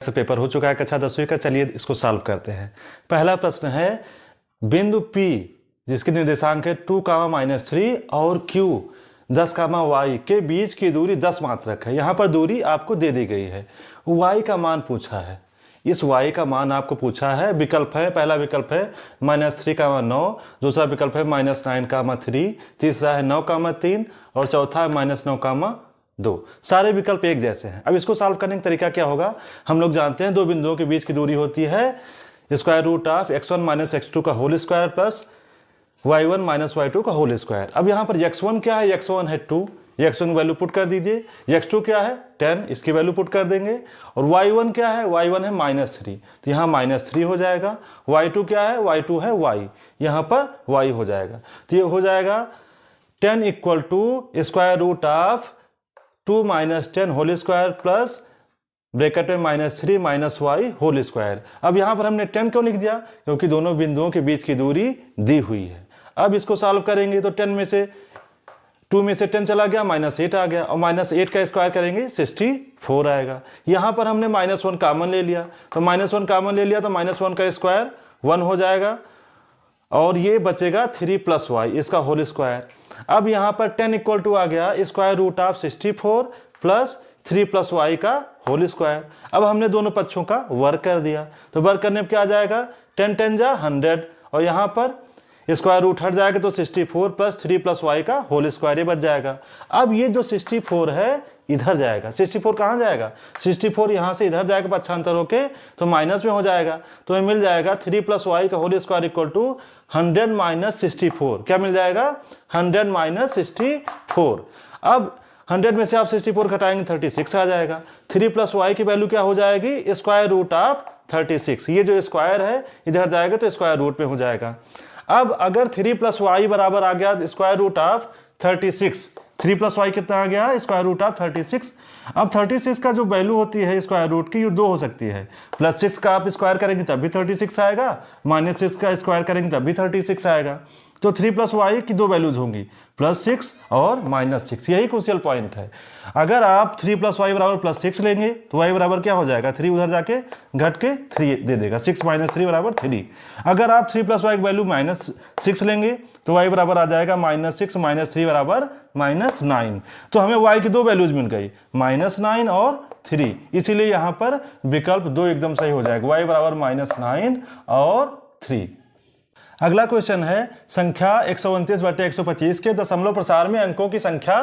से पेपर हो चुका है कक्षा 10वीं का। चलिए इसको सॉल्व करते हैं। पहला प्रश्न है बिंदु P जिसके निर्देशांक है 2, -3 और Q 10, y के बीच की दूरी 10 मात्रक है। यहाँ पर दूरी आपको दे दी गई है। y का मान पूछा है। इस y का मान आपको पूछा है। विकल्प है, पहला विकल्प है -3, 9, दूसरा विकल्प है -9, 3, तीसरा है 9, 3 और चौथा है -9, 2। सारे विकल्प एक जैसे हैं। अब इसको सॉल्व करने का तरीका क्या होगा? हम लोग जानते हैं दो बिंदुओं के बीच की दूरी होती है √(x1 - x2) का whole square plus y1 - y2 का होल स्क्वायर। अब यहाँ पर x1 क्या है? x1 है 2, x1 की वैल्यू पुट कर दीजिए। x2 क्या है? 10, इसकी वैल्यू पुट कर देंगे। और y1 क्या है? y1 है -3, तो यहाँ -3 हो जाएगा। y2 क्या है? y2 है y, यहाँ पर y हो जाएगा। तो ये हो जाएगा 10 = √2 - 10 होल स्क्वायर प्लस ब्रैकेट में -3 - y होल स्क्वायर। अब यहाँ पर हमने 10 क्यों लिख दिया? क्योंकि दोनों बिंदुओं के बीच की दूरी दी हुई है। अब इसको सॉल्व करेंगे तो 10 में से 2 में से 10 चला गया, -8 आ गया और -8 का स्क्वायर करेंगे 64 आएगा। यहाँ पर हमने -1 कॉमन ले लिया, तो -1 कॉमन ले लिया तो -1 का स्क्वायर 1 हो जाएगा और ये बचेगा 3 + y इसका होल स्क्वायर। अब यहाँ पर 10 = आ गया √64 प्लस 3 + y का होल स्क्वायर। अब हमने दोनों पक्षों का वर्ग कर दिया, तो वर्ग करने पर क्या आ जाएगा? 10 10 जा 100 और यहाँ पर स्क्वायर रूट हट जाएगा तो 64 प्लस 3 + y का होल स्क्वायर ये बच जाएगा। अब ये जो 64 है इधर जाएगा। 64 कहाँ जाएगा? 64 यहाँ से इधर जाएगा पक्षांतर होके, तो माइनस में हो जाएगा। तो ये मिल जाएगा 3 + y का होल स्क्वायर = 100 - 64। क्या मिल जाएगा? 100 - 64। अब 100 में से आप 64 घटाएंगे 36 आ जाएगा। 3 + y की वैल्यू क्या हो जाएगी? √36। ये जो स्क्वायर है इधर जाएगा तो स्क्वायर रूट में हो जाएगा। अब अगर 3 + y बराबर आ गया √36, 3 + y कितना आ गया? √36। अब 36 का जो वैल्यू होती है स्क्वायर रूट की, ये 2 हो सकती है। +6 का आप स्क्वायर करेंगे तब भी 36 आएगा, -6 का स्क्वायर करेंगे तब भी 36 आएगा। तो 3 + y की 2 वैल्यूज होंगी, +6 और -6। यही क्रूशियल पॉइंट है। अगर आप 3 + y बराबर +6 लेंगे तो y बराबर क्या हो जाएगा? 3 उधर जाके घट के 3 दे देगा, 6 - 3 = 3। अगर आप 3 + y की वैल्यू -6 लेंगे तो y बराबर आ जाएगा -6 - 3 = -9। तो हमें y की 2 वैल्यूज मिल गई, -9 और 3। इसीलिए यहाँ पर विकल्प 2 एकदम सही हो जाएगा, y बराबर -9 और 3। अगला क्वेश्चन है संख्या 129/125 के दशमलव प्रसार में अंकों की संख्या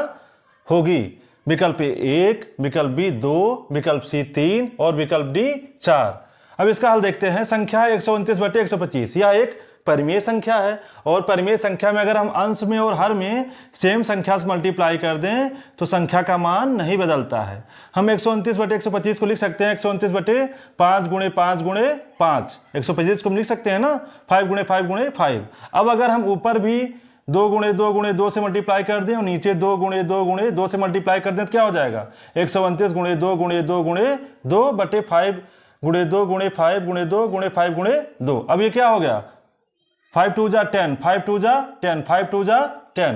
होगी। विकल्प ए 1, विकल्प बी 2, विकल्प सी 3 और विकल्प डी 4। अब इसका हल देखते हैं। संख्या 129/125 यह एक परिमेय संख्या है और परिमेय संख्या में अगर हम अंश में और हर में सेम संख्या से मल्टीप्लाई कर दें तो संख्या का मान नहीं बदलता है। हम 129/125 को लिख सकते हैं 129/5 × 5 × 5। 125 को हम लिख सकते हैं ना 5 × 5 × 5। अब अगर हम ऊपर भी 2 × 2 × 2 से मल्टीप्लाई कर दें और नीचे 2 × 2 × 2 से मल्टीप्लाई कर दें तो क्या हो जाएगा? 129 × 2 × 2 × 2 बटे 5 × 2 × 5 × 2 × 5 × 2। अब ये क्या हो गया? 5 2 जा 10, 5 2 जा 10, 5 2 जा 10।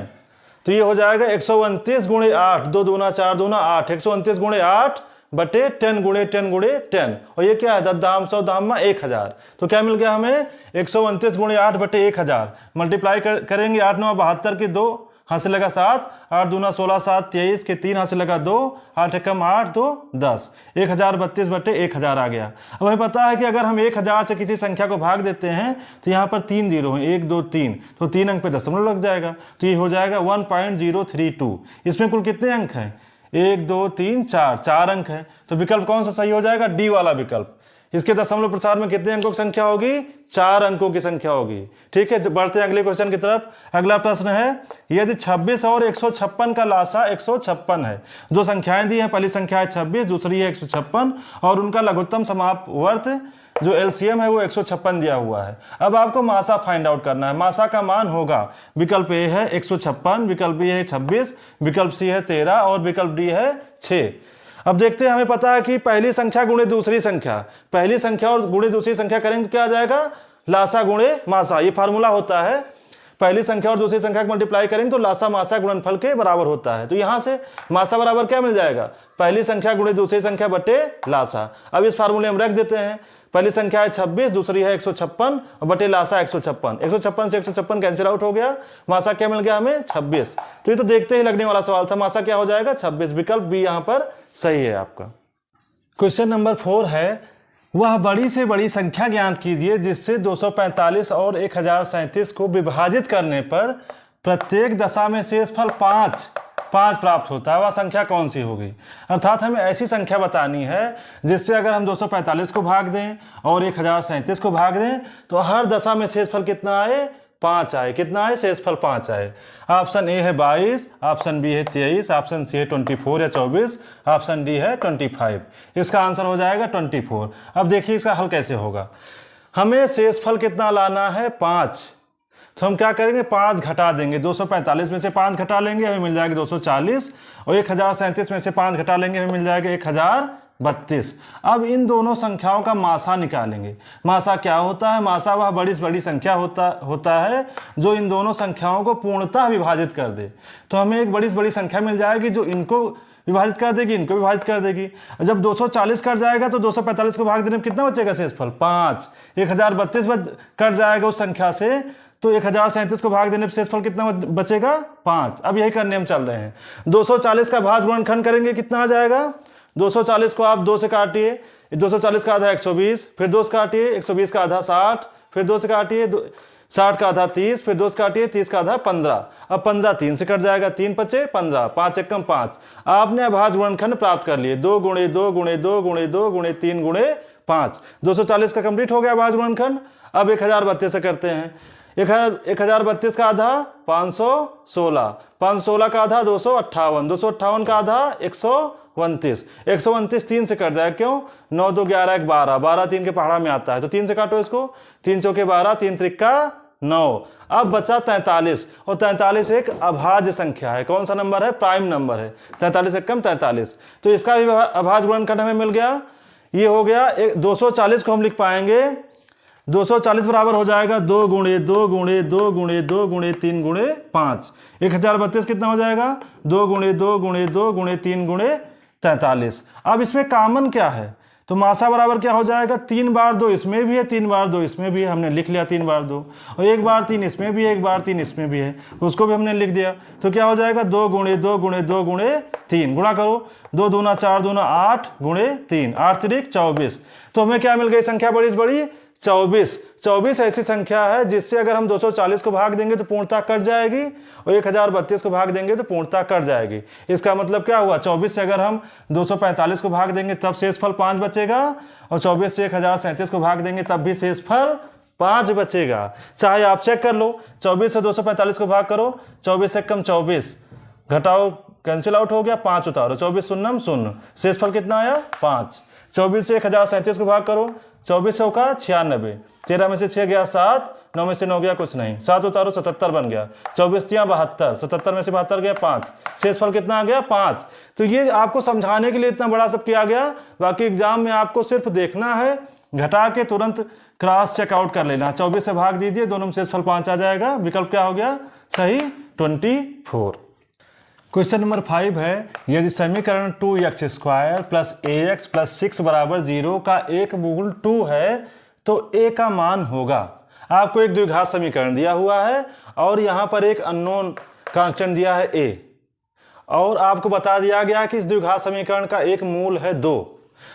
तो ये हो जाएगा 129 × 8, 2 दूना 4 दूना 8, 129 × 8 बटे 10 × 10 × 10। और ये क्या है? 10 दाम 100 दाम में 1000। तो क्या मिल गया हमें? 129 × 8 बटे 1000। मल्टीप्लाई करेंगे 8 9 72 के 2 हाथ से लगा 7, 8 दूना 16 7 23 के 3 हाथ से लगा 2, 8 एकम 8 2 10, 1032 बटे 1000 आ गया। अब हमें पता है कि अगर हम 1000 से किसी संख्या को भाग देते हैं तो यहाँ पर 3 जीरो हैं, 1 2 3, तो 3 अंक पे दशमलव लग जाएगा। तो ये हो जाएगा 1.032। इसमें कुल कितने अंक हैं? 1 2 3 4, 4 अंक है। तो विकल्प कौन सा सही हो जाएगा? डी वाला विकल्प। इसके दशमलव प्रसार में कितने अंकों की संख्या होगी? 4 अंकों की संख्या होगी। ठीक है, बढ़ते हैं अगले क्वेश्चन की तरफ। अगला प्रश्न है यदि 26 और 156 का लासा 156 है। दो संख्याएं दी हैं, पहली संख्या है 26, दूसरी है 156 और उनका लघुत्तम समापवर्त जो एलसीएम है वो 156 दिया हुआ है। अब आपको मासा फाइंड आउट करना है। मासा का मान होगा, विकल्प ए है 156, विकल्प बी है 26, विकल्प सी है 13 और विकल्प डी है 6। अब देखते हैं, हमें पता है कि पहली संख्या गुणे दूसरी संख्या, पहली संख्या और गुणे दूसरी संख्या करेंगे तो क्या आ जाएगा? लासा गुणे मासा। ये फार्मूला होता है पहली संख्या और दूसरी संख्या को मल्टीप्लाई करेंगे तो लासा मासा गुणनफल के बराबर होता है। तो यहाँ से मासा बराबर क्या मिल जाएगा, पहली संख्या गुणे दूसरी संख्या बटे लासा। अब इस फार्मूले हम रख देते हैं, पहली संख्या है 26, दूसरी है 156 और बटे लासा 156। 156 से 156 कैंसिल आउट हो गया, मासा क्या मिल गया हमें 26। तो ये तो देखते ही लगने वाला सवाल था, मासा क्या हो जाएगा 26। विकल्प बी यहाँ पर सही है आपका। क्वेश्चन नंबर 4 है, वह बड़ी से बड़ी संख्या ज्ञात कीजिए जिससे 245 और 1037 को विभाजित करने पर प्रत्येक दशा में शेषफल 5 प्राप्त होता है, वह संख्या कौन सी होगी। अर्थात हमें ऐसी संख्या बतानी है जिससे अगर हम 245 को भाग दें और 1037 को भाग दें तो हर दशा में शेषफल कितना आए, 5 आए। कितना आए, शेषफल 5 आए। ऑप्शन ए है 22, ऑप्शन बी है 23, ऑप्शन सी है 24 या 24, ऑप्शन डी है 25। इसका आंसर हो जाएगा 24। अब देखिए इसका हल कैसे होगा। हमें शेषफल कितना लाना है, 5। तो हम क्या करेंगे, 5 घटा देंगे। 245 में से 5 घटा लेंगे, हमें मिल जाएगा 240 और 1037 में से 5 घटा लेंगे, हमें मिल जाएगा 1032। अब इन दोनों संख्याओं का मासा निकालेंगे। मासा क्या होता है, मासा वह बड़ी से बड़ी संख्या होता है जो इन दोनों संख्याओं को पूर्णतः विभाजित कर दे। तो हमें एक बड़ी से बड़ी संख्या मिल जाएगी जो इनको विभाजित कर देगी, इनको विभाजित कर देगी। जब 240 कट जाएगा तो 245 को भाग देने में कितना बचेगा शेषफल, 5। 1032 कट जाएगा उस संख्या से तो 1037 को भाग देने पर शेषफल कितना बचेगा, 5। अब यही करने हम चल रहे हैं। 240 का भाग गुणनखंड करेंगे, कितना आ जाएगा, 240 को आप 2 से काटिए, 240 का आधा 120, फिर 2 से काटिए, 120 का आधा 60, फिर 2 से काटिए, 60 का आधा 30, फिर 2 से काटिए, 30 का आधा 15। अब 15 3 से कट जाएगा, 3 बचे 15, 5 एकम 5। आपने अभाज्य गुणनखंड प्राप्त कर लिए, 2 गुणे 2 गुणे 2 गुणे 2 गुणे 3 गुणे 5। 240 का कंप्लीट हो गया अभाज्य गुणनखंड। अब 1032 से करते हैं। 1032 का आधा 516, 516 का आधा 258, 258 का आधा 129, 129 3 से कट जाए, क्यों, 9 2 11 1 12, 12 3 के पहाड़ा में आता है तो 3 से काटो इसको, 3 चौके 12, 3 त्रिक्का 9। अब बचा 43 और 43 एक अभाज्य संख्या है। कौन सा नंबर है, प्राइम नंबर है। 43 एक कम 43, तो इसका भी अभाज्य गुणनखंड हमें मिल गया। ये हो गया 240 को हम लिख पाएंगे, 240 बराबर हो जाएगा 2 गुणे 2 गुणे 2 गुणे 2 गुणे 3 गुणे 5। 1032 कितना हो जाएगा, 2 गुणे 2 गुणे 2 गुणे 3 गुणे 43। अब इसमें कॉमन क्या है, तो मासा बराबर क्या हो जाएगा, 3 बार 2 इसमें भी है, 3 बार 2 इसमें भी है, हमने लिख लिया 3 बार 2, और 1 बार 3 इसमें भी है, 1 बार 3 इसमें भी है, उसको भी हमने लिख दिया। तो क्या हो जाएगा, 2 गुणे 2 गुणे 2 गुणे 3, गुणा करो, 2 दूना 4 दूना 8 गुणे 3, 8 3 24। तो हमें क्या मिल गई, संख्या बड़ी से बड़ी 24। 24 ऐसी संख्या है जिससे अगर हम 240 को भाग देंगे तो पूर्णता कट जाएगी और 1032 को भाग देंगे तो पूर्णता कट जाएगी। इसका मतलब क्या हुआ, 24 से अगर हम 245 को भाग देंगे तब शेषफल 5 बचेगा और 24 से 1037 को भाग देंगे तब भी शेषफल 5 बचेगा। चाहे आप चेक कर लो, 24 से 245 को भाग करो, 24 से कम 24, घटाओ कैंसिल आउट हो गया, 5 उतारो, 24 शून्यम शून्य, शेषफल कितना आया 5। 24 से 1037 को भाग करो, 24 सौ का 96, 13 में से 6 गया 7, 9 में से 9 गया कुछ नहीं, 7 उतारो 77 बन गया, 24 तिया 72, 77 में से 72 गया 5, शेषफल कितना आ गया 5। तो ये आपको समझाने के लिए इतना बड़ा सब किया गया, बाकी एग्जाम में आपको सिर्फ देखना है, घटा के तुरंत क्रॉस चेकआउट कर लेना। 24 से भाग दीजिए, दोनों में शेषफल 5 आ जाएगा। विकल्प क्या हो गया सही, 24। क्वेश्चन नंबर 5 है, यदि समीकरण 2x² प्लस ax प्लस 6 बराबर 0 का एक मूल 2 है तो a का मान होगा। आपको एक द्विघात समीकरण दिया हुआ है और यहाँ पर एक अननोन कांस्टेंट दिया है a, और आपको बता दिया गया कि इस द्विघात समीकरण का एक मूल है 2।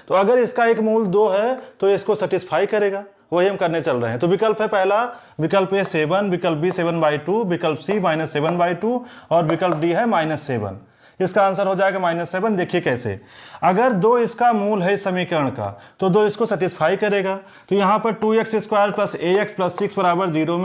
तो अगर इसका एक मूल 2 है तो इसको सेटिस्फाई करेगा, वही हम करने चल रहे हैं। तो विकल्प है पहला, विकल्प ए 7, विकल्प बी 7/2, विकल्प सी -7/2 और विकल्प डी है -7। इसका आंसर हो जाएगा -7। देखिए कैसे, अगर 2 इसका मूल है इस समीकरण का तो 2 इसको सेटिस्फाई करेगा। तो यहाँ पर 2x² प्लस ax प्लस 6 बराबर 0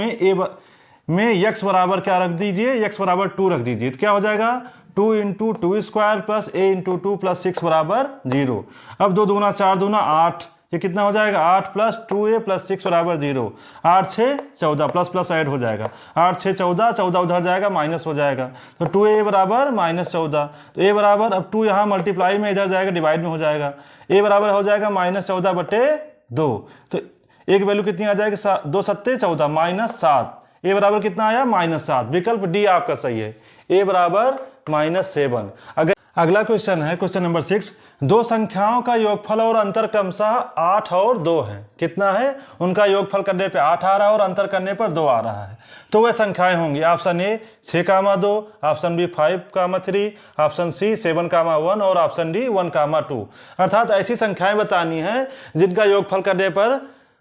में x बराबर क्या रख दीजिए, x बराबर 2 रख दीजिए। तो क्या हो जाएगा 2 × 2² प्लस a × 2 प्लस 6 बराबर 0। अब 2 दूना 4 दूना 8, ये कितना हो जाएगा 8 प्लस 2a प्लस 6 बराबर 0, 8 6 14 प्लस प्लस ऐड हो जाएगा, 8 6 14, 14 उधर जाएगा माइनस हो जाएगा, तो 2a बराबर -14। तो a बराबर, अब 2 यहाँ मल्टीप्लाई में इधर जाएगा डिवाइड में हो जाएगा, a बराबर हो जाएगा -14/2। तो एक वैल्यू कितनी आ जाएगी 2 7 14 -7, ए बराबर कितना आया -7। विकल्प डी आपका सही है, ए बराबर -7। अगला क्वेश्चन है क्वेश्चन नंबर 6। दो संख्याओं का योगफल और अंतर क्रमशः 8 और 2 है। कितना है? उनका योगफल करने पे 8 आ रहा है और अंतर करने पर 2 आ रहा है। तो वह संख्याएं होंगी option A 6,2, option B 5,3, option C 7,1 और ऑप्शन डी 1,2। अर्थात ऐसी संख्याएं बतानी है जिनका योगफल करने पर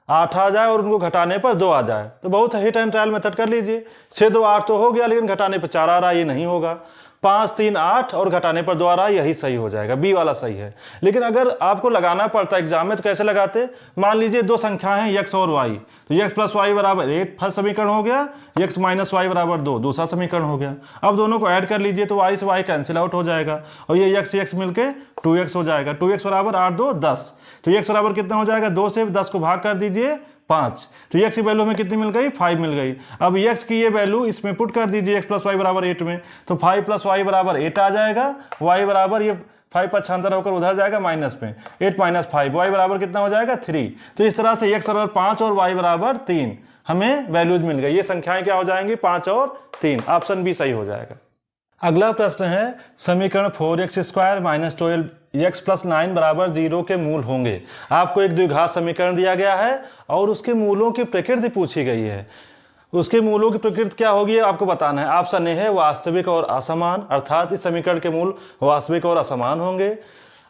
8 आ जाए और उनको घटाने पर 2 आ जाए। तो बहुत हिट एंड ट्रायल मेथड कर लीजिए। 6 2 8 तो हो गया, लेकिन घटाने पर 4 आ रहा है, ये नहीं होगा। 5 3 8 और घटाने पर 2 आ रहा है, यही सही हो जाएगा, बी वाला सही है। लेकिन अगर आपको लगाना पड़ता है एग्जाम में तो कैसे लगाते? मान लीजिए दो संख्याएं हैं x और y, तो x + y बराबर 8 फर्स्ट समीकरण हो गया, x - y बराबर 2 दूसरा समीकरण हो गया। अब दोनों को ऐड कर लीजिए तो y से y कैंसिल आउट हो जाएगा और ये x मिलके 2x हो जाएगा। 2x बराबर 8 2 10, तो x बराबर कितना हो जाएगा? 2 से 10 को भाग कर दीजिए 5, तो x की वैल्यू में कितनी मिल गई? 5 मिल गई। अब x की ये वैल्यू इसमें पुट कर दीजिए, x + y बराबर 8 में, तो 5 + y बराबर 8 आ जाएगा। y बराबर ये 5 पक्षांतर होकर उधर जाएगा माइनस में, 8 - 5, y बराबर कितना हो जाएगा? 3। तो इस तरह से x बराबर 5 और y बराबर 3 हमें वैल्यूज मिल गई। ये संख्याएं क्या हो जाएंगी? 5 और 3। ऑप्शन बी सही हो जाएगा। अगला प्रश्न है समीकरण 4x² - 12x + 9 बराबर 0 के मूल होंगे। आपको एक द्विघात समीकरण दिया गया है और उसके मूलों की प्रकृति पूछी गई है। उसके मूलों की प्रकृति क्या होगी आपको बताना है। ऑप्शन ए है वास्तविक और असमान, अर्थात इस समीकरण के मूल वास्तविक और असमान होंगे।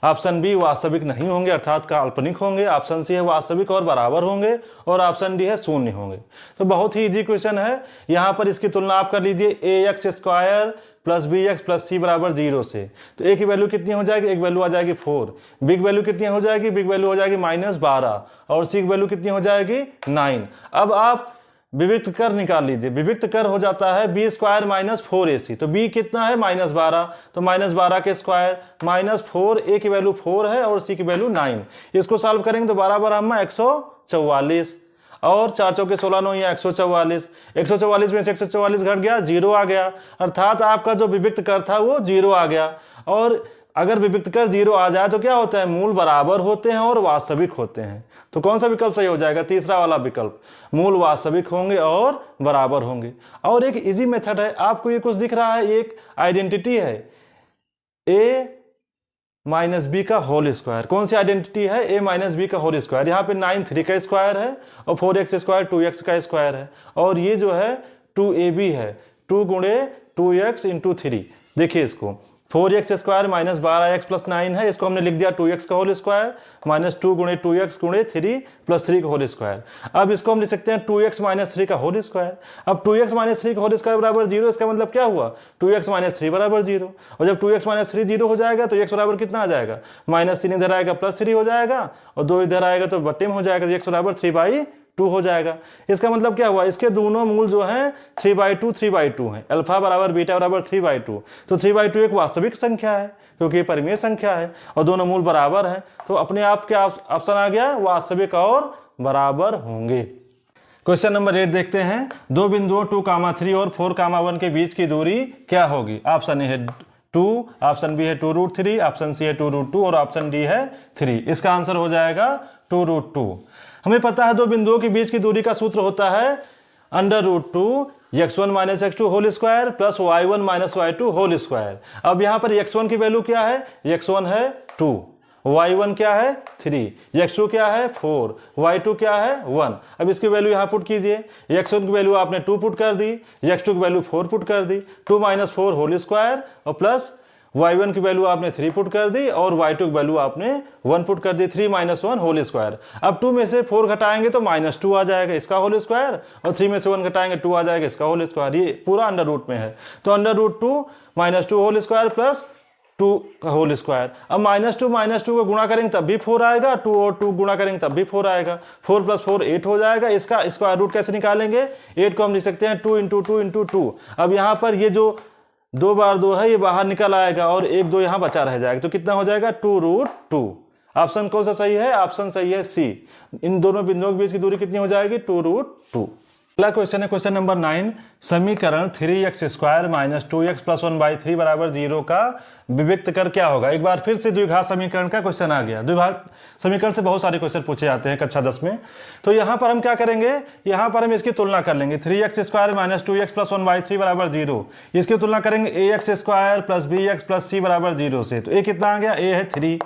ऑप्शन बी वास्तविक नहीं होंगे, अर्थात काल्पनिक होंगे। ऑप्शन सी है वास्तविक और बराबर होंगे और ऑप्शन डी है शून्य होंगे। तो बहुत ही इजी क्वेश्चन है। यहाँ पर इसकी तुलना आप कर लीजिए ax² + bx + c बराबर 0 से। तो a की वैल्यू कितनी हो जाएगी? एक वैल्यू आ जाएगी 4। b की वैल्यू कितनी हो जाएगी? बिग वैल्यू हो जाएगी -12 और c की वैल्यू कितनी हो जाएगी? 9। अब आप विविक्त कर निकाल लीजिए। विविक्त कर हो जाता है b² - 4ac, तो b कितना है? -12, तो -12 के स्क्वायर -4, a की वैल्यू 4 है और c की वैल्यू 9। इसको सॉल्व करेंगे तो 12 बराबर 144 और 4 चौके 16 9 या 144। 144 में से 144 घट गया, 0 आ गया। अर्थात आपका जो विविक्त कर था वो 0 आ गया। और अगर विविक्त कर 0 आ जाए तो क्या होता है? मूल बराबर होते हैं और वास्तविक होते हैं। तो कौन सा विकल्प सही हो जाएगा? तीसरा वाला विकल्प, मूल वास्तविक होंगे और बराबर होंगे। और एक इजी मेथड है, आपको ये कुछ दिख रहा है, एक आइडेंटिटी है a - b का होल स्क्वायर। कौन सी आइडेंटिटी है? a - b का होल स्क्वायर। यहाँ पे 9 3 का स्क्वायर है और 4x² 2x का स्क्वायर है और ये जो है 2ab है, 2 × 2x × 3। देखिए इसको 4x² - 12x + 9 है, इसको हमने लिख दिया 2x का होल स्क्वायर -2 × 2x × 3 + 3 का होल स्क्वायर। अब इसको हम लिख सकते हैं 2x - 3 का होल स्क्वायर। अब 2x - 3 का होल स्क्वायर बराबर 0, इसका मतलब क्या हुआ? 2x - 3 बराबर 0। और जब 2x - 3 0 हो जाएगा तो x बराबर कितना आ जाएगा? -3 इधर आएगा +3 हो जाएगा और 2 इधर आएगा तो बट्टे में हो जाएगा, तो x बराबर 3/2 हो जाएगा। इसका मतलब क्या हुआ? इसके दोनों मूल जो हैं 3/2 3/2 हैं। अल्फा बराबर बीटा बराबर 3/2, तो 3/2 एक वास्तविक संख्या है क्योंकि ये परिमेय संख्या है और दोनों मूल बराबर हैं। तो अपने आप क्या ऑप्शन आ गया? वास्तविक और बराबर होंगे। क्वेश्चन नंबर 8 देखते हैं। दो बिंदुओं 2,3 और 4,1 के बीच की दूरी क्या होगी? ऑप्शन ए है 2, ऑप्शन बी है 2√3, ऑप्शन सी है 2√2 और ऑप्शन डी है 3। इसका आंसर हो जाएगा 2√2। हमें पता है दो बिंदुओं के बीच की दूरी का सूत्र होता है √2 x1 - x2 whole square + y1 - y2 whole square. अब यहाँ पर x1 की वैल्यू क्या है? x1 है 2, y1 क्या है 3, x2 क्या है 4, y2 क्या है 1। अब इसकी वैल्यू यहाँ पुट कीजिए। x1 की वैल्यू आपने 2 पुट कर दी, x2 की वैल्यू 4 पुट कर दी, 2 - 4 होल स्क्वायर और प्लस y1 की वैल्यू आपने 3 पुट कर दी और y2 की वैल्यू आपने 1 पुट कर दी, 3 - 1 होल स्क्वायर। अब 2 में से 4 घटाएंगे तो -2 आ जाएगा, इसका होल स्क्वायर, और 3 में से 1 घटाएंगे 2 आ जाएगा, इसका होल स्क्वायर। ये पूरा अंडर रूट में है, तो √2 - 2 होल स्क्वायर प्लस 2 का होल स्क्वायर। अब -2 को गुणा करेंगे तब भी 4 आएगा, 2 और 2 गुणा करेंगे तब भी 4 आएगा, 4 + 4 8 हो जाएगा। इसका स्क्वायर रूट कैसे निकालेंगे? 8 को हम लिख सकते हैं 2 × 2 × 2। अब यहाँ पर ये जो 2 बार 2 है ये बाहर निकल आएगा और 1 2 यहाँ बचा रह जाएगा, तो कितना हो जाएगा? 2√2। ऑप्शन कौन सा सही है? ऑप्शन सही है सी। इन दोनों बिंदुओं के बीच की दूरी कितनी हो जाएगी? 2√2। अगला क्वेश्चन है क्वेश्चन नंबर 9। समीकरण 3x square minus 2x plus 1/3 बराबर 0 का विविक्त कर क्या होगा। एक बार फिर से द्विघात समीकरण का क्वेश्चन आ गया। द्विघात समीकरण से बहुत सारे क्वेश्चन पूछे जाते हैं कक्षा 10 में। तो यहाँ पर हम क्या करेंगे, यहाँ पर हम इसकी तुलना कर लेंगे। 3x square minus 2x plus 1/3 बराबर 0, इसकी तुलना करेंगे ax square plus bx plus c बराबर 0 से। तो a कितना आ गया, a है 3,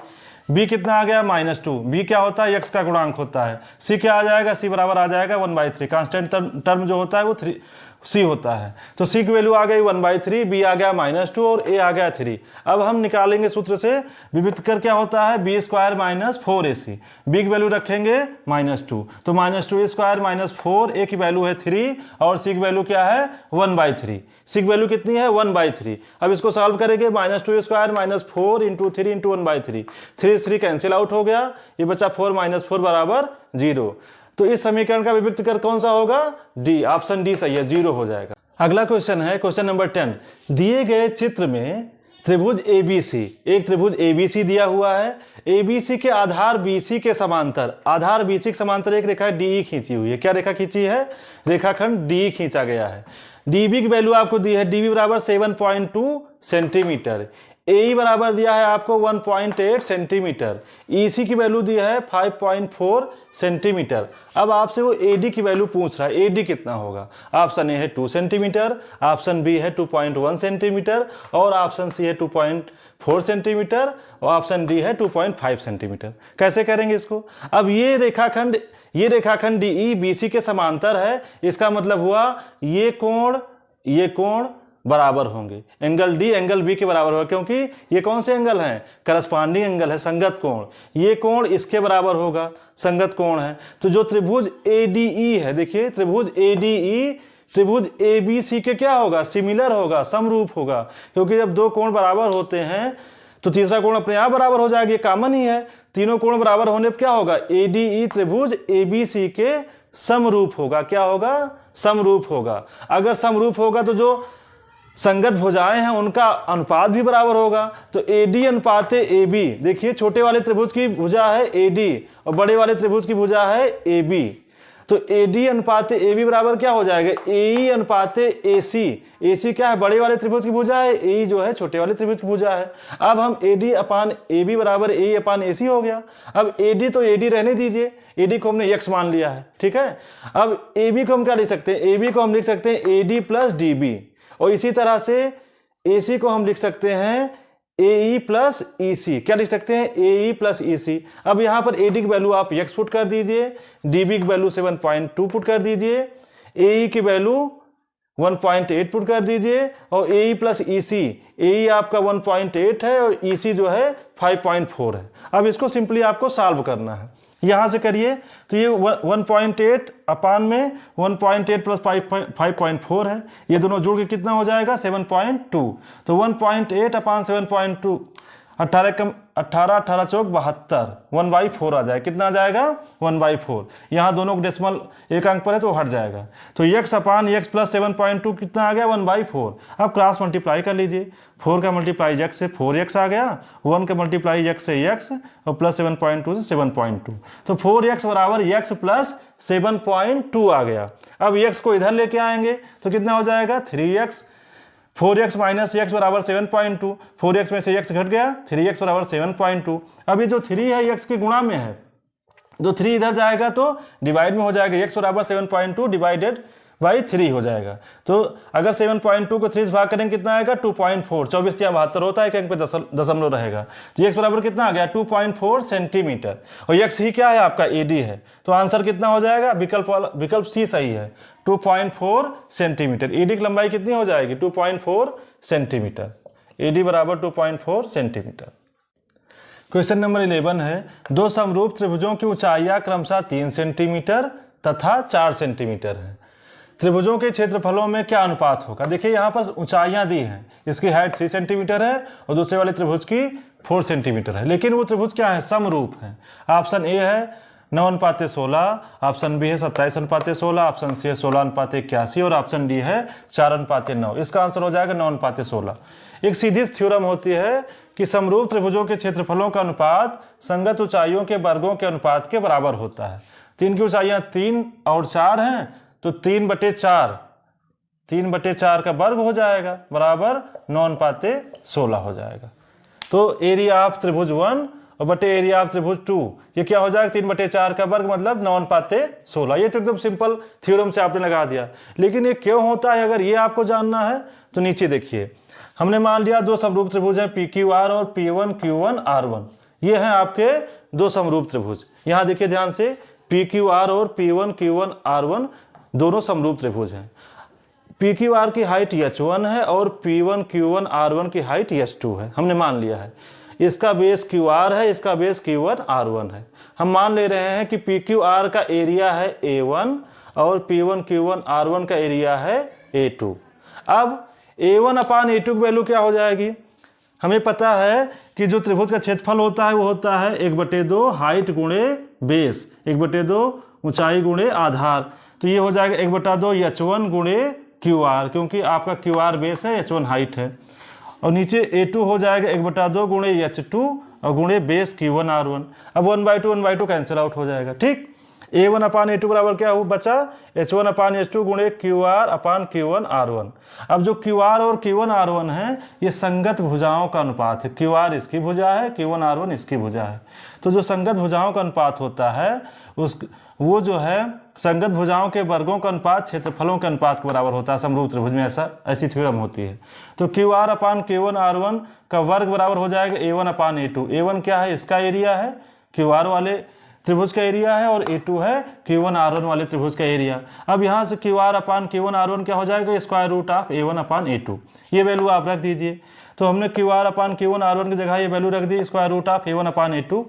b कितना आ गया -2, b क्या होता है, x का गुणांक होता है, c क्या आ जाएगा, c बराबर आ जाएगा 1/3। कांस्टेंट टर्म जो होता है वो c होता है। तो c की वैल्यू आ गई 1/3, b आ गया -2 और a आ गया 3। अब हम निकालेंगे सूत्र से विविक्त कर क्या होता है, b square minus 4ac, b की वैल्यू रखेंगे -2, तो -2 स्क्वायर माइनस 4, a की वैल्यू है 3 और c की वैल्यू क्या है 1/3। c की वैल्यू कितनी है 1/3। अब इसको सॉल्व करेंगे, -2 square minus 4 into 3 into 1/3, 3 cancel out हो गया, ये बचा 4 - 4 बराबर 0। तो इस समीकरण का विविक्त कर कौन सा होगा, डी, ऑप्शन डी सही है, 0 हो जाएगा। अगला क्वेश्चन है क्वेश्चन नंबर 10। दिए गए चित्र में त्रिभुज ABC, एक त्रिभुज ABC दिया हुआ है। ABC के आधार BC के समांतर, आधार BC के समांतर एक रेखा DE खींची हुई है। क्या रेखा खींची है, रेखाखंड DE खींचा गया है। DB की वैल्यू आपको दी है, DB बराबर 7.2 सेंटीमीटर, AE बराबर दिया है आपको 1.8 सेंटीमीटर, EC की वैल्यू दी है 5.4 सेंटीमीटर। अब आपसे वो AD की वैल्यू पूछ रहा है, AD कितना होगा। ऑप्शन ए है 2 सेंटीमीटर, ऑप्शन बी है 2.1 सेंटीमीटर और ऑप्शन सी है 2.4 सेंटीमीटर और ऑप्शन डी है 2.5 सेंटीमीटर। कैसे करेंगे इसको, अब ये रेखाखंड DE BC के समांतर है, इसका मतलब हुआ ये कोण बराबर होंगे, एंगल डी एंगल बी के बराबर होगा, क्योंकि ये कौन से एंगल हैं, करस्पॉन्डिंग एंगल है, संगत कोण। ये कोण इसके बराबर होगा, संगत कोण है। तो जो त्रिभुज ADE है, देखिए त्रिभुज ADE त्रिभुज ABC के क्या होगा, सिमिलर होगा, समरूप होगा, क्योंकि जब दो कोण बराबर होते हैं तो तीसरा कोण अपने आप बराबर हो जाएगा, ये कॉमन ही है। तीनों कोण बराबर होने पर क्या होगा, ADE त्रिभुज ABC के समरूप होगा। क्या होगा, समरूप होगा। अगर समरूप होगा तो जो संगत भुजाएं हैं उनका अनुपात भी बराबर होगा। तो AD अनुपात AB, देखिए छोटे वाले त्रिभुज की भुजा है AD और बड़े वाले त्रिभुज की भुजा है AB। तो AD अनुपात AB बराबर क्या हो जाएगा, AE अनुपात AC। AC क्या है, बड़े वाले त्रिभुज की भुजा है, AE जो है छोटे वाले त्रिभुज की भुजा है। अब हम AD अपान AB बराबर AE अपान AC हो गया। अब AD तो AD रहने दीजिए, AD को हमने x मान लिया है, ठीक है। अब AB को हम क्या लिख सकते हैं, AB को हम लिख सकते हैं AD प्लस DB और इसी तरह से AC को हम लिख सकते हैं AE प्लस EC। क्या लिख सकते हैं, AE प्लस EC। अब यहाँ पर AD की वैल्यू आप x पुट कर दीजिए, DB की वैल्यू 7.2 पुट कर दीजिए, AE की वैल्यू 1.8 पुट कर दीजिए और AE प्लस EC, AE आपका 1.8 है और EC जो है 5.4 है। अब इसको सिंपली आपको सॉल्व करना है, यहां से करिए। तो ये 1.8 अपान में 1.8 प्लस 5.4 है, ये दोनों जोड़ के कितना हो जाएगा 7.2। तो 1.8 अपान 7.2, 18 चौक 72, 1/4 आ जाएगा। कितना आ जाएगा 1/4। यहाँ दोनों डेसिमल एक अंक पर है तो हट जाएगा। तो x अपान x प्लस 7.2 कितना आ गया 1/4। अब क्रॉस मल्टीप्लाई कर लीजिए, 4 का मल्टीप्लाई x से 4x आ गया, 1 का मल्टीप्लाई x से x और प्लस 7.2 से 7.2। तो 4x बराबर x प्लस 7.2 आ गया। अब x को इधर लेके आएंगे तो कितना हो जाएगा 3x, 4x माइनस x बराबर 7.2, 4x में से x घट गया, 3x बराबर 7.2। अब ये जो 3 है x के गुणा में है, जो 3 इधर जाएगा तो डिवाइड में हो जाएगा, x बराबर 7.2 डिवाइडेड बाई 3 हो जाएगा। तो अगर 7.2 को 3 से भाग करेंगे कितना आएगा 2.4, 24 या 72 होता है, एक अंक पे दशमलव रहेगा। तो x बराबर कितना आ गया 2.4 सेंटीमीटर और x ही क्या है आपका AD है। तो आंसर कितना हो जाएगा, विकल्प सी सही है, 2.4 सेंटीमीटर। AD की लंबाई कितनी हो जाएगी 2.4 सेंटीमीटर, AD बराबर 2.4 सेंटीमीटर। क्वेश्चन नंबर 11 है, दो समरूप त्रिभुजों की ऊंचाइयां क्रमशः 3 सेंटीमीटर तथा 4 सेंटीमीटर है। त्रिभुजों के क्षेत्रफलों में क्या अनुपात होगा। देखिए यहाँ पर ऊंचाइयां दी हैं, इसकी हाइट 3 सेंटीमीटर है और दूसरे वाले त्रिभुज की 4 सेंटीमीटर है, लेकिन वो त्रिभुज क्या है, समरूप है। ऑप्शन ए है 9:16, ऑप्शन बी है 27:16, ऑप्शन सी है 16:81 और ऑप्शन डी है 4:9। इसका आंसर हो जाएगा 9:16। एक सीधी थ्योरम होती है कि समरूप त्रिभुजों के क्षेत्रफलों का अनुपात संगत ऊंचाइयों के वर्गों के अनुपात के बराबर होता है। 3 की ऊंचाइयां 3 और 4 हैं तो 3/4, 3/4 का वर्ग हो जाएगा बराबर 9/16 हो जाएगा। तो एरिया ऑफ त्रिभुज 1 और बटे एरिया ऑफ त्रिभुज 2 ये क्या हो जाएगा, 3/4 का वर्ग मतलब 9/16। ये तो एकदम सिंपल थ्योरम से आपने लगा दिया। लेकिन ये क्यों होता है, अगर ये आपको जानना है तो नीचे देखिए, हमने मान लिया दो समरूप त्रिभुज है PQR और P1Q1R1, ये हैं आपके दो समरूप त्रिभुज। यहाँ देखिए ध्यान से, PQR और P1Q1R1 दोनों समरूप त्रिभुज हैं। PQR की हाइट H1 है और P1Q1R1 की हाइट H2 है, हमने मान लिया है। इसका बेस QR है, इसका बेस Q1R1 है। हम मान ले रहे हैं कि PQR का एरिया है A1 और P1Q1R1 का एरिया है A2। अब A1/A2 की वैल्यू क्या हो जाएगी, हमें पता है कि जो त्रिभुज का क्षेत्रफल होता है वो होता है 1/2 हाइट गुणे बेस, 1/2 ऊंचाई गुणे आधार। तो ये हो जाएगा 1/2 H1 गुणे QR, क्योंकि आपका QR बेस है, H1 हाइट है। और नीचे A2 हो जाएगा 1/2 गुणे H2 और गुणे बेस Q1R1। अब 1/2 कैंसिल आउट हो जाएगा, ठीक। A1/A2 बराबर क्या हो बचा, H1/H2 गुणे QR/Q1R1। अब जो QR और Q1R1 है ये संगत भुजाओं का अनुपात है। QR इसकी भुजा है, Q1R1 इसकी भुजा है। तो जो संगत भुजाओं का अनुपात होता है वो जो है संगत भुजाओं के वर्गों का अनुपात क्षेत्रफलों के अनुपात के बराबर होता है। समरूप त्रिभुज में ऐसी थ्योरम होती है। तो QR/Q1R1 का वर्ग बराबर हो जाएगा A1/A2। A1 क्या है, इसका एरिया है, QR वाले त्रिभुज का एरिया है, और A2 है Q1R1 वाले त्रिभुज का एरिया। अब यहाँ से QR/Q1R1 क्या हो जाएगा, स्क्वायर रूट ऑफ A1/A2। ये वैल्यू आप रख दीजिए। तो हमने QR/Q1R1 की जगह ये वैल्यू रख दी स्क्वायर रूट ऑफ A1/A2।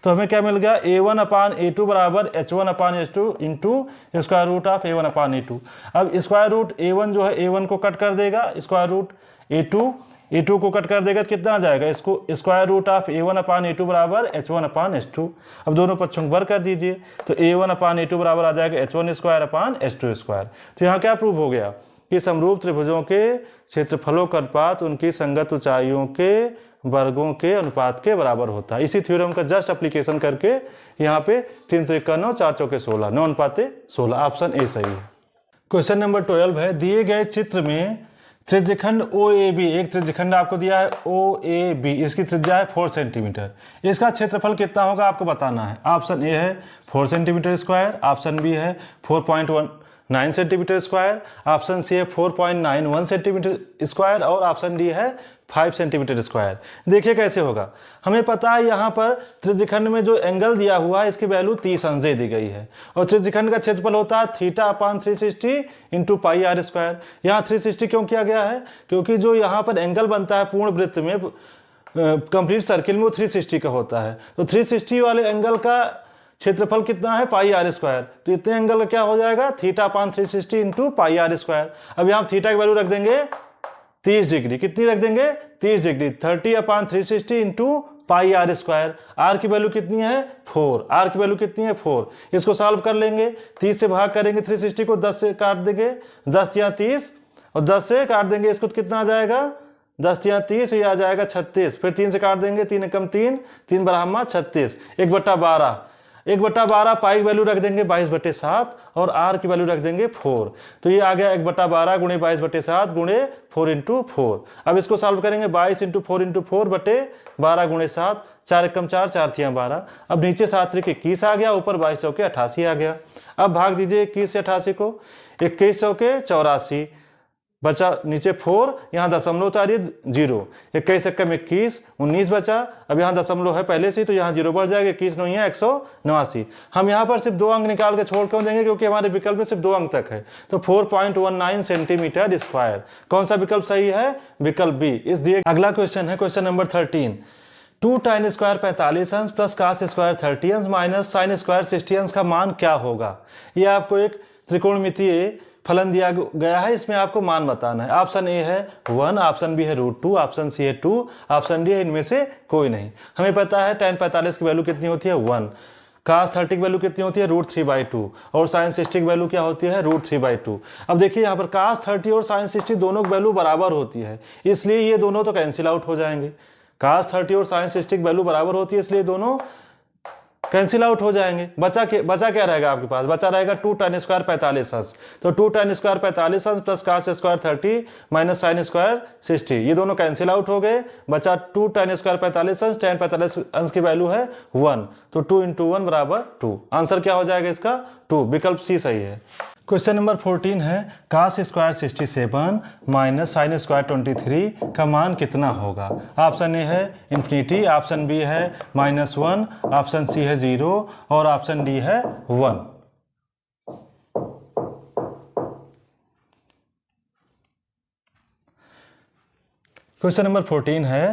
तो हमें क्या मिल गया, A1/A2 बराबर H1/H2 into square root of A1/A2। अब स्क्वायर रूट A1 जो है A1 को कट कर देगा, स्क्वायर रूट A2 को कट कर देगा तो कितना आ जाएगा, इसको स्क्वायर रूट ऑफ A1/A2 बराबर H1/H2। अब दोनों पक्षों को वर्ग कर दीजिए, तो A1/A2 बराबर आ जाएगा H1² तो यहाँ क्या प्रूव हो गया कि समरूप त्रिभुजों के क्षेत्रफलों का अनुपात उनकी संगत ऊंचाइयों के वर्गों के अनुपात के बराबर होता है। इसी थ्योरम का जस्ट एप्लीकेशन करके यहाँ पे 3 3 9 4 4 16 9/16, ऑप्शन ए सही है। क्वेश्चन नंबर 12 है, दिए गए चित्र में त्रिज्यखंड OAB, एक त्रिज्यखंड आपको दिया है OAB, इसकी त्रिज्या है 4 सेंटीमीटर। इसका क्षेत्रफल कितना होगा आपको बताना है। ऑप्शन ए है 4 सेंटीमीटर स्क्वायर, ऑप्शन बी है 4.19 सेंटीमीटर स्क्वायर, ऑप्शन सी है 4.91 सेंटीमीटर स्क्वायर और ऑप्शन डी है 5 सेंटीमीटर स्क्वायर। देखिए कैसे होगा, हमें पता है यहाँ पर त्रिज्यखंड में जो एंगल दिया हुआ है इसकी वैल्यू 30 अंश दे दी गई है, और त्रिज्यखंड का क्षेत्रफल होता है θ/360 इंटू πr²। यहाँ 360 क्यों किया गया है, क्योंकि जो यहाँ पर एंगल बनता है पूर्ण वृत्त में कंप्लीट सर्किल में वो 360 का होता है। तो 360 वाले एंगल का क्षेत्रफल कितना है πr²। तो इतने एंगल का क्या हो जाएगा, θ/360 इंटू πr²। अब यहाँ थीटा की वैल्यू रख देंगे 30 डिग्री, कितनी रख देंगे 30 डिग्री, 30/360 इंटू πr²। आर की वैल्यू कितनी है 4, आर की वैल्यू कितनी है 4। इसको सॉल्व कर लेंगे, 30 से भाग करेंगे 360 को, 10 से काट देंगे, 10 या 30 और 10 से काट देंगे इसको तो कितना आ जाएगा 10 या 30, ये आ जाएगा 36। फिर 3 से काट देंगे, 3 एकम 3, 3 बराबर 36, 1/12, 1/12 पाई की वैल्यू रख देंगे 22/7 और आर की वैल्यू रख देंगे 4। तो ये आ गया 1/12 गुणे 22/7 गुणे 4 इंटू 4। अब इसको सॉल्व करेंगे 22 इंटू 4 इंटू 4 बटे 12 गुणे 7, 4 एकम 4, 4 तियां 12। अब नीचे 7 त्रिक 21 आ गया, ऊपर 22 के 88 आ गया। अब भाग दीजिए 21 से 88 को, 21 के 84 बचा, नीचे 4, यहाँ दशमलव उतारिए 0, 21 एकम 21, 19 बचा। अब यहाँ दशमलव है पहले से, तो यहाँ 0 बढ़ जाएगा, 21 9 है 189। हम यहाँ पर सिर्फ 2 अंक निकाल के छोड़ क्यों देंगे, क्योंकि हमारे विकल्प में सिर्फ 2 अंक तक है। तो 4.19 सेंटीमीटर स्क्वायर, कौन सा विकल्प सही है, विकल्प बी। इस दिए अगला क्वेश्चन है क्वेश्चन नंबर 13, 2 tan स्क्वायर 45 अंश प्लस cos स्क्वायर 30 अंश माइनस sin स्क्वायर 60 अंश का मान क्या होगा। ये आपको एक त्रिकोणमितीय फलन दिया गया है, इसमें आपको मान बताना है। ऑप्शन ए है 1, ऑप्शन बी है √2, ऑप्शन सी है 2, ऑप्शन डी है इनमें से कोई नहीं। हमें पता है tan 45 की वैल्यू कितनी होती है 1, cos 30 की वैल्यू कितनी होती है √3/2 और sin 60 की वैल्यू क्या होती है √3/2। अब देखिए यहाँ पर cos 30 और sin 60 दोनों की वैल्यू बराबर होती है, इसलिए ये दोनों तो कैंसिल आउट हो जाएंगे। cos 30 और sin 60 की वैल्यू बराबर होती है, इसलिए दोनों कैंसिल आउट हो जाएंगे। बचा क्या रहेगा आपके पास? बचा रहेगा 2 tan स्क्वायर 45 अंश। तो 2 tan स्क्वायर 45 अंश plus cos square 30 minus sine square 60, ये दोनों कैंसिल आउट हो गए। बचा 2 tan स्क्वायर 45 अंश, tan 45 अंश की वैल्यू है 1, तो 2 × 1 बराबर 2। आंसर क्या हो जाएगा इसका? 2। विकल्प सी सही है। क्वेश्चन नंबर 14 है cos square 67 minus sine square 23 का मान कितना होगा? ऑप्शन ए है इन्फिनिटी, ऑप्शन बी है -1, ऑप्शन सी है 0 और ऑप्शन डी है 1। क्वेश्चन नंबर 14 है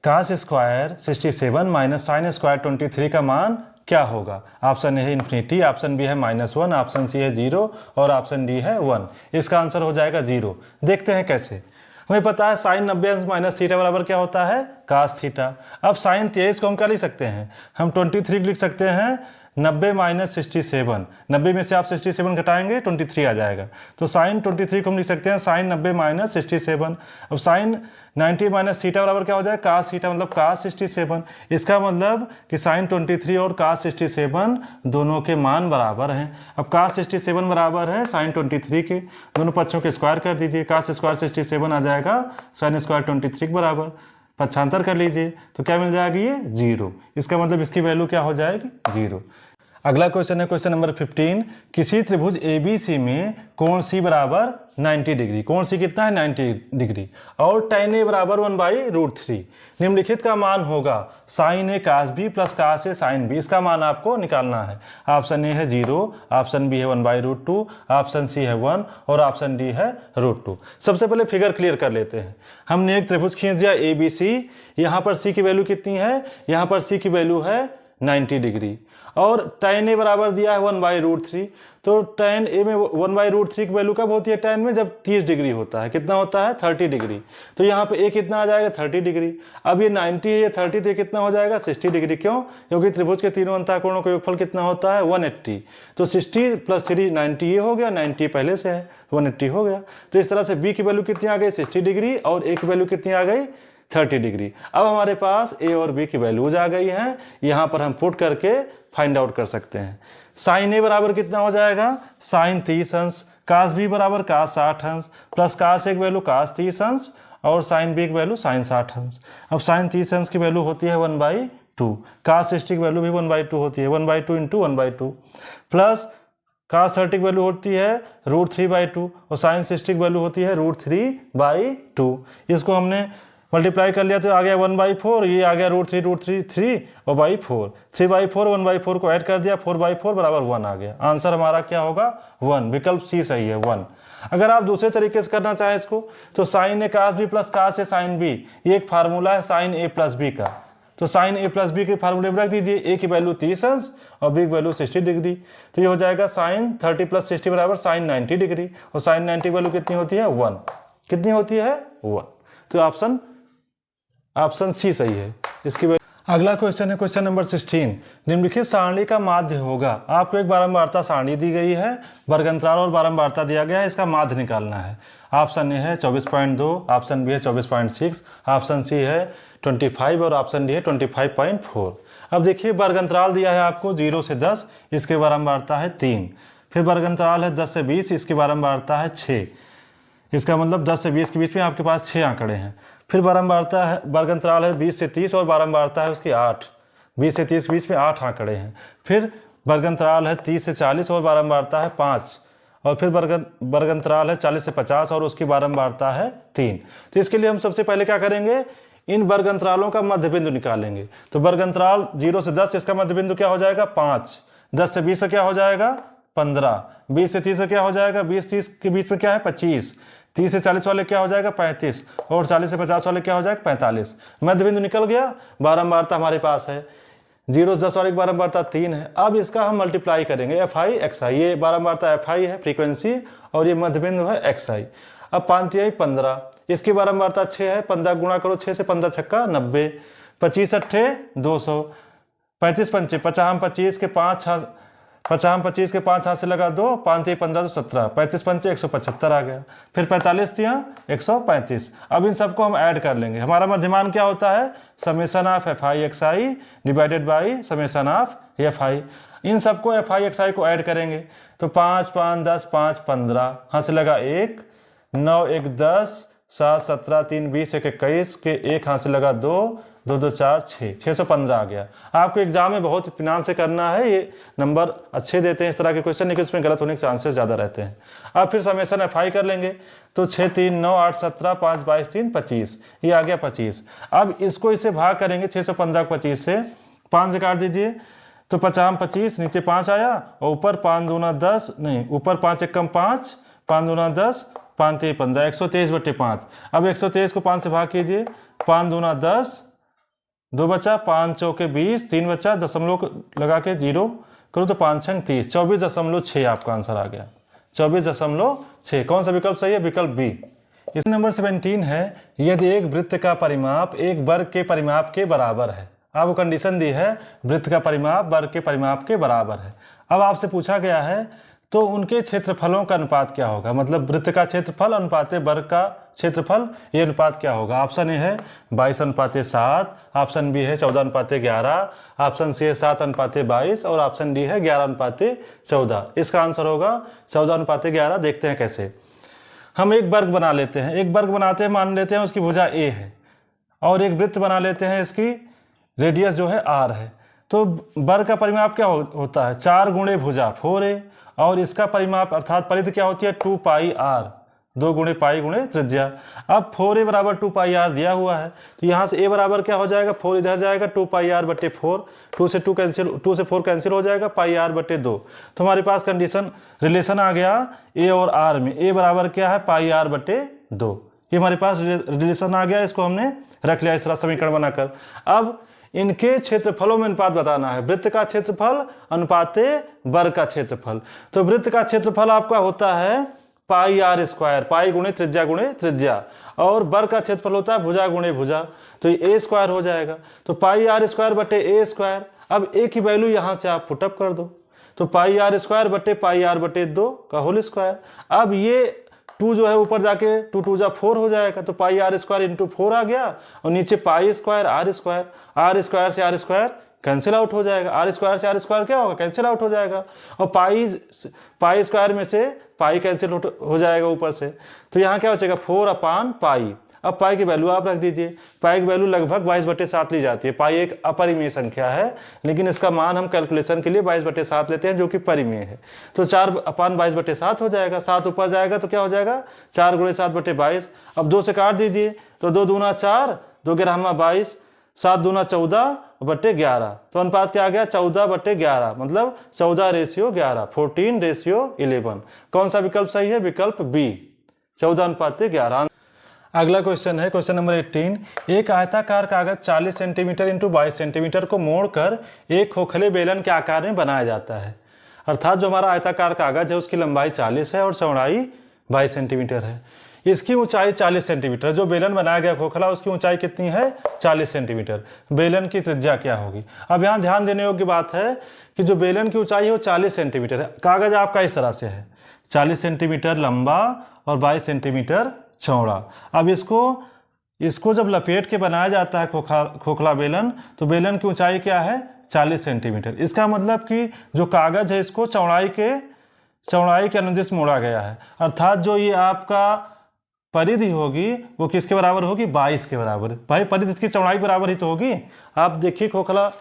cos square 67 minus sine square 23 का मान क्या होगा? ऑप्शन ए है इन्फिनिटी, ऑप्शन बी है -1, ऑप्शन सी है 0 और ऑप्शन डी है 1। इसका आंसर हो जाएगा 0। देखते हैं कैसे। हमें पता है साइन 90 अंश माइनस थीटा बराबर क्या होता है? cos theta. अब साइन 23 को हम क्या लिख सकते हैं? हम 23 लिख सकते हैं 90 माइनस 67। 90 में से आप 67 घटाएंगे 23 आ जाएगा। तो साइन 23 को हम लिख सकते हैं साइन 90 माइनस 67। अब साइन 90 माइनस थीटा बराबर क्या हो जाएगा? cos थीटा, मतलब cos 67। इसका मतलब कि साइन 23 और cos 67 दोनों के मान बराबर हैं। अब cos 67 बराबर है साइन 23 के, दोनों पक्षों के स्क्वायर कर दीजिए। cos स्क्वायर 67 आ जाएगा साइन स्क्वायर 23 के बराबर। पक्षांतर कर लीजिए तो क्या मिल जाएगी? ये 0। इसका मतलब इसकी वैल्यू क्या हो जाएगी? 0। अगला क्वेश्चन है क्वेश्चन नंबर 15। किसी त्रिभुज ABC में कोण C बराबर 90 डिग्री, कोण C कितना है? 90 डिग्री, और tan A बराबर 1/√3। निम्नलिखित का मान होगा sin A cos B plus cos A sin B। इसका मान आपको निकालना है। ऑप्शन ए है 0, ऑप्शन बी है 1/√2, ऑप्शन सी है 1 और ऑप्शन डी है √2। सबसे पहले फिगर क्लियर कर लेते हैं। हमने एक त्रिभुज खींच दिया ABC, यहाँ पर C की वैल्यू कितनी है? यहाँ पर C की वैल्यू है 90 डिग्री, और tan A बराबर दिया है 1/√3। तो tan A में 1/√3 की वैल्यू कब होती है? tan में जब 30 डिग्री होता है। कितना होता है? 30 डिग्री। तो यहाँ पे A कितना आ जाएगा? 30 डिग्री। अब ये 90 है, ये 30 तो कितना हो जाएगा? 60 डिग्री। क्यों? क्योंकि त्रिभुज के तीनों अंतःकोणों का योगफल कितना होता है? 180। तो 60 + 3 90 ये हो गया, 90 पहले से है, 180 हो गया। तो इस तरह से B की वैल्यू कितनी आ गई? 60 डिग्री, और A की वैल्यू कितनी आ गई? 30 डिग्री। अब हमारे पास A और B की वैल्यूज आ गई हैं, यहाँ पर हम पुट करके फाइंड आउट कर सकते हैं। साइन A बराबर कितना हो जाएगा? साइन 30 अंश, cos B बराबर cos 60 अंश, प्लस cos A की वैल्यू cos 30 अंश और साइन B की वैल्यू साइन 60 अंश। अब साइन 30 अंश की वैल्यू होती है 1/2, cos 60 की वैल्यू भी 1/2 होती है, 1/2 × 1/2, प्लस cos 30 की वैल्यू होती है √3/2 और साइन 60 की वैल्यू होती है √3/2। इसको हमने मल्टीप्लाई कर लिया तो आ गया 1/4, ये आ गया √3 3 और बाई 4, 3/4 1/4 को ऐड कर दिया, 4/4 बराबर 1 आ गया। आंसर हमारा क्या होगा? 1। विकल्प सी सही है, 1। अगर आप दूसरे तरीके से करना चाहें इसको, तो sine A cos B plus cos A sin B, ये एक फार्मूला है साइन A प्लस B का। तो साइन A प्लस B के फार्मूले में रख दीजिए। A की वैल्यू 30 अंश और B की वैल्यू 60 डिग्री। तो ये हो जाएगा साइन 30 + 60 बराबर साइन 90 डिग्री, और साइन 90 की वैल्यू कितनी होती है? 1। कितनी होती है? 1। तो ऑप्शन सी सही है इसकी। अगला क्वेश्चन है क्वेश्चन नंबर 16। निम्नलिखित सारणी का माध्य होगा। आपको एक बारंबारता सारणी दी गई है, वर्गंतराल और बारंबारता दिया गया है, इसका माध्य निकालना है। ऑप्शन ए है 24.2, ऑप्शन बी है 24.6, ऑप्शन सी है 25 और ऑप्शन डी है 25.4। अब देखिए वर्गंतराल दिया है आपको 0 से 10, इसकी बारंबारता है 3। फिर वर्गंतराल है 10 से 20, इसकी बारंबारता है 6। इसका मतलब 10 से 20 के बीच में आपके पास 6 आंकड़े हैं। फिर बारंबारता है, वर्गंतराल है 20 से 30 और बारंबारता है उसकी 8। 20 से 30 के बीच में 8 आंकड़े हैं। फिर वर्गंतराल है 30 से 40 और बारंबारता है 5। और फिर वर्गंतराल है 40 से 50 और उसकी बारंबारता है 3। तो इसके लिए हम सबसे पहले क्या करेंगे? इन वर्गंतरालों का मध्य बिंदु निकालेंगे। तो वर्गंतराल 0 से 10, इसका मध्य बिंदु क्या हो जाएगा? 5। 10 से 20 का क्या हो जाएगा? 15। 20 से 30 का क्या हो जाएगा? 20-30 के बीच में क्या है? 25। 30 से 40 वाले क्या हो जाएगा? 35। और 40 से 50 वाले क्या हो जाएगा? 45। मध्य बिंदु निकल गया। बारंबारता हमारे पास है 0 से 10 वाले की बारंबारता 3 है। अब इसका हम मल्टीप्लाई करेंगे FI XI। ये बारंबारता FI है फ्रीक्वेंसी, और ये मध्य बिंदु है XI। अब 5 × 15, इसकी बारंबारता 6 है। 15 गुणा करो 6 से, 15 छक्का 90, 25 × 8 200, 35 × 5 50, 25 के 5 50 25 के 5 हाथ से लगा 2, 5 3 15 तो 17, 35 पंचे 175 आ गया। फिर 45 थी 135। अब इन सबको हम ऐड कर लेंगे। हमारा मध्यमान क्या होता है, summation of F I X I divided by summation of F I. इन सबको एफ आई एक्स आई को ऐड करेंगे तो 5 5 10 5 15 हाथ से लगा 1, 9 1 10, 7 17 3 20 1 21 के 1 हाथ से लगा 2, 2 2 4 6, 615 आ गया। आपको एग्जाम में बहुत इत्मीनान से करना है, ये नंबर अच्छे देते हैं इस तरह के क्वेश्चन, लेकिन इसमें गलत होने के चांसेस ज़्यादा रहते हैं। अब फिर समेशन एफ आई कर लेंगे तो 6 3 9 8 17 5 22 3 25, ये आ गया 25। अब इसको इससे भाग करेंगे 615 को 25 से, 5 से काट दीजिए तो 50 25, नीचे 5 आया और ऊपर 5 दूना 10, नहीं ऊपर 5 1 5, 5 दूना 10, 5 3 15, 123/5। अब 123 को 5 से भाग कीजिए, 5 दूना 10, 2 बचा, 5 चौके 20, 3 बचा, दशमलव लगा के 0 करो तो 5 छंग 30, 24.6 आपका आंसर आ गया, 24.6। कौन सा विकल्प सही है, विकल्प बी। इस नंबर 17 है, यदि एक वृत्त का परिमाप एक वर्ग के परिमाप के बराबर है। आपको कंडीशन दी है वृत्त का परिमाप वर्ग के परिमाप के बराबर है। अब आपसे पूछा गया है तो उनके क्षेत्रफलों का अनुपात क्या होगा, मतलब वृत्त का क्षेत्रफल अनुपात वर्ग का क्षेत्रफल, ये अनुपात क्या होगा। ऑप्शन ए है 22:7, ऑप्शन बी है 14:11, ऑप्शन सी है 7:22 और ऑप्शन डी है 11:14। इसका आंसर होगा 14:11। देखते हैं कैसे। हम एक वर्ग बना लेते हैं, एक वर्ग बनाते हैं, मान लेते हैं उसकी भुजा ए है, और एक वृत्त बना लेते हैं, इसकी रेडियस जो है आर है। तो वर्ग का परिमाप क्या होता है, 4 गुणे भुजा 4a, और इसका परिमाप अर्थात परिधि क्या होती है 2πr, 2 गुणे पाई गुणे त्रिज्या। अब 4a बराबर 2πr दिया हुआ है, तो यहाँ से a बराबर क्या हो जाएगा, 4 इधर जाएगा 2πr/4, 2 से 2 कैंसिल, 2 से 4 कैंसिल हो जाएगा, πr/2। तो हमारे पास कंडीशन रिलेशन आ गया a और r में, a बराबर क्या है πr/2। ये हमारे पास रिलेशन आ गया, इसको हमने रख लिया इस तरह समीकरण बनाकर। अब इनके क्षेत्रफलों में अनुपात बताना है, वृत्त का क्षेत्रफल अनुपाते वर्ग का क्षेत्रफल। तो वृत्त का क्षेत्रफल आपका होता है πr², पाई गुणे त्रिज्या, और वर्ग का क्षेत्रफल होता है भुजा गुणे भुजा, तो ये a² हो जाएगा। तो πr²/a²। अब a की वैल्यू यहाँ से आप पुटअप कर दो, तो πr²/πr/2 का होल स्क्वायर। अब ये 2 जो है ऊपर जाके 2 2 जा 4 हो जाएगा, तो πr² × 4 आ गया, और नीचे π² r² से r² कैंसिल आउट हो जाएगा, r² से r² क्या होगा, कैंसिल आउट हो जाएगा, और π² में से पाई कैंसिल हो जाएगा ऊपर से, तो यहाँ क्या बचेगा 4/π। अब पाई की वैल्यू आप रख दीजिए, पाई की वैल्यू लगभग 22/7 ली जाती है। पाई एक अपरिमेय संख्या है, लेकिन इसका मान हम कैलकुलेशन के लिए 22/7 लेते हैं, जो कि परिमेय है। तो 4/22/7 हो जाएगा, 7 ऊपर जाएगा तो क्या हो जाएगा 4 × 7/22। अब 2 से काट दीजिए तो 2 दूना 4, 2 11 22, 7 दूना 14/11। तो अनुपात क्या आ गया 14/11, मतलब 14:11, 14:11। कौन सा विकल्प सही है, विकल्प बी, 14:11। अगला क्वेश्चन है क्वेश्चन नंबर 18। एक आयताकार कागज 40 सेंटीमीटर × 22 सेंटीमीटर को मोड़कर एक खोखले बेलन के आकार में बनाया जाता है। अर्थात जो हमारा आयताकार कागज है उसकी लंबाई 40 है और चौड़ाई 22 सेंटीमीटर है। इसकी ऊंचाई 40 सेंटीमीटर, जो बेलन बनाया गया खोखला उसकी ऊंचाई कितनी है 40 सेंटीमीटर। बेलन की त्रिज्या क्या होगी। अब यहाँ ध्यान देने योग्य बात है कि जो बेलन की ऊंचाई है वो 40 सेंटीमीटर है। कागज आपका इस तरह से है, 40 सेंटीमीटर लंबा और 22 सेंटीमीटर चौड़ा। अब इसको जब लपेट के बनाया जाता है खोखला बेलन, तो बेलन की ऊंचाई क्या है 40 सेंटीमीटर। इसका मतलब कि जो कागज है इसको चौड़ाई के अनुदिश मोड़ा गया है। अर्थात जो ये आपका परिधि होगी वो किसके बराबर होगी 22 के बराबर। भाई परिधि इसकी चौड़ाई बराबर ही तो होगी। आप देखिए खोखला,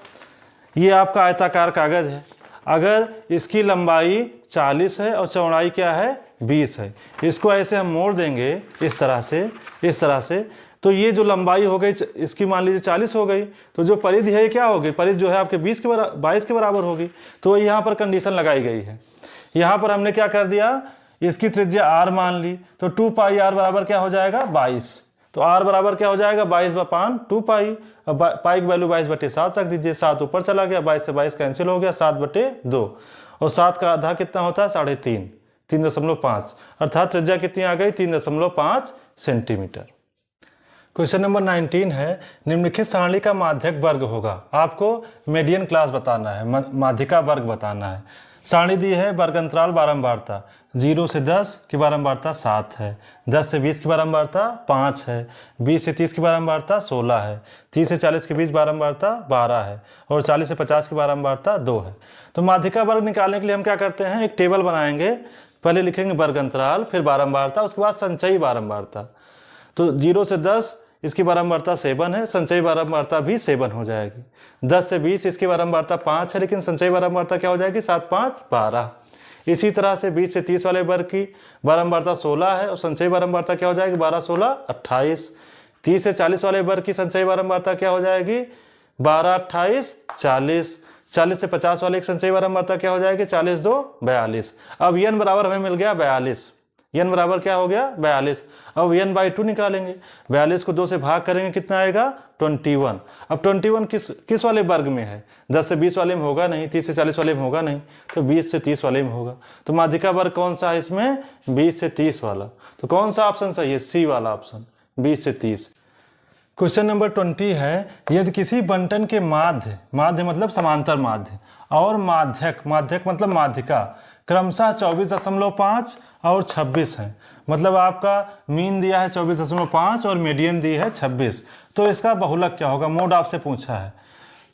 ये आपका आयताकार कागज है, अगर इसकी लंबाई 40 है और चौड़ाई क्या है 20 है, इसको ऐसे हम मोड़ देंगे इस तरह से, तो ये जो लंबाई हो गई इसकी मान लीजिए 40 हो गई, तो जो परिधि है क्या होगी, परिधि जो है आपके 22 के बराबर होगी। तो यहाँ पर कंडीशन लगाई गई है। यहाँ पर हमने क्या कर दिया, इसकी त्रिज्या r मान ली, तो 2πr बराबर क्या हो जाएगा 22। तो r बराबर क्या हो जाएगा 22/2π। अब पाई की वैल्यू 22/7 रख दीजिए, 7 ऊपर चला गया, 22 से 22 कैंसिल हो गया, 7/2, और 7 का आधा कितना होता है 3.5, 3.5, अर्थात त्रिज्या कितनी आ गई 3.5 सेंटीमीटर। क्वेश्चन नंबर 19 है, निम्नलिखित सारणी का माध्यक वर्ग होगा। आपको मीडियन क्लास बताना है, माध्यिका वर्ग बताना है। सारणी दी है वर्ग अंतराल बारंबारता, 0 से 10 की बारंबारता 7 है, 10 से 20 की बारंबारता 5 है, 20 से 30 की बारंबारता 16 है, 30 से 40 के बीच बारंबारता 12 है और 40 से 50 की बारंबारता 2 है। तो माध्यिका वर्ग निकालने के लिए हम क्या करते हैं, एक टेबल बनाएंगे। पहले लिखेंगे वर्ग अंतराल, फिर बारंबारता, उसके बाद संचयी बारंबारता। तो 0 से 10 इसकी बारंबारता 7 है, संचयी बारंबारता भी 7 हो जाएगी। 10 से 20 इसकी बारंबारता 5 है, लेकिन संचयी बारंबारता क्या हो जाएगी, 7 5 12। इसी तरह से 20 से 30 वाले वर्ग की बारंबारता 16 है और संचयी बारंबारता क्या हो जाएगी, 12 16 28। 30 से 40 वाले वर्ग की संचयी बारंबारता क्या हो जाएगी, 12 28 40। 40 से 50 वाले की संचयी बारंबारता क्या हो जाएगी, 40 2 42। अब n बराबर हमें मिल गया 42। n बराबर क्या हो गया, 42। अब n/2 निकालेंगे। 42 को 2 से भाग करेंगे, कितना आएगा, 21। अब 21 किस वाले वर्ग में है, 10 से 20 वाले में होगा नहीं, 30 से 40 वाले में होगा नहीं, तो 20 से 30 वाले में होगा। तो माध्यिका वर्ग कौन सा है इसमें, 20 से 30 वाला। तो कौन सा ऑप्शन सही है, सी वाला ऑप्शन, 20 से 30। क्वेश्चन नंबर 20 है, यदि किसी बंटन के माध्य, माध्य मतलब समांतर माध्य, और माध्यक, माध्यक मतलब माध्यिका क्रमशः 24.5 और 26 है, मतलब आपका मीन दिया है 24.5 और मीडियन दी है 26, तो इसका बहुलक क्या होगा, मोड आपसे पूछा है।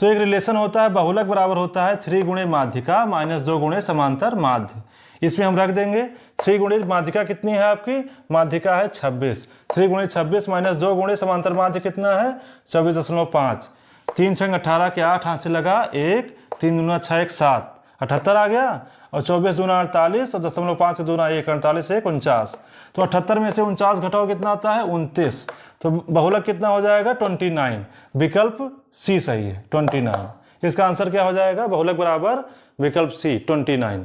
तो एक रिलेशन होता है, बहुलक बराबर होता है 3 गुणे माध्यिका माइनस 2 गुणे समांतर माध्य। इसमें हम रख देंगे 3 गुणे माध्यिका कितनी है आपकी, माध्यिका है 26, 3 गुणे 26 माइनस 2 गुणे समांतर माध्य कितना है, 24.5। 3 छंग 18 के 8 हाथ से लगा 1, 3 दूना 6 1 7, 78 आ गया। और 24 दूना 48 और 0.5 दूना 1, 48 1 49। तो 78 में से 49 घटाओ कितना आता है, 29। तो बहुलक कितना हो जाएगा, 29। विकल्प सी सही है, 29। इसका आंसर क्या हो जाएगा, बहुलक बराबर विकल्प सी 29।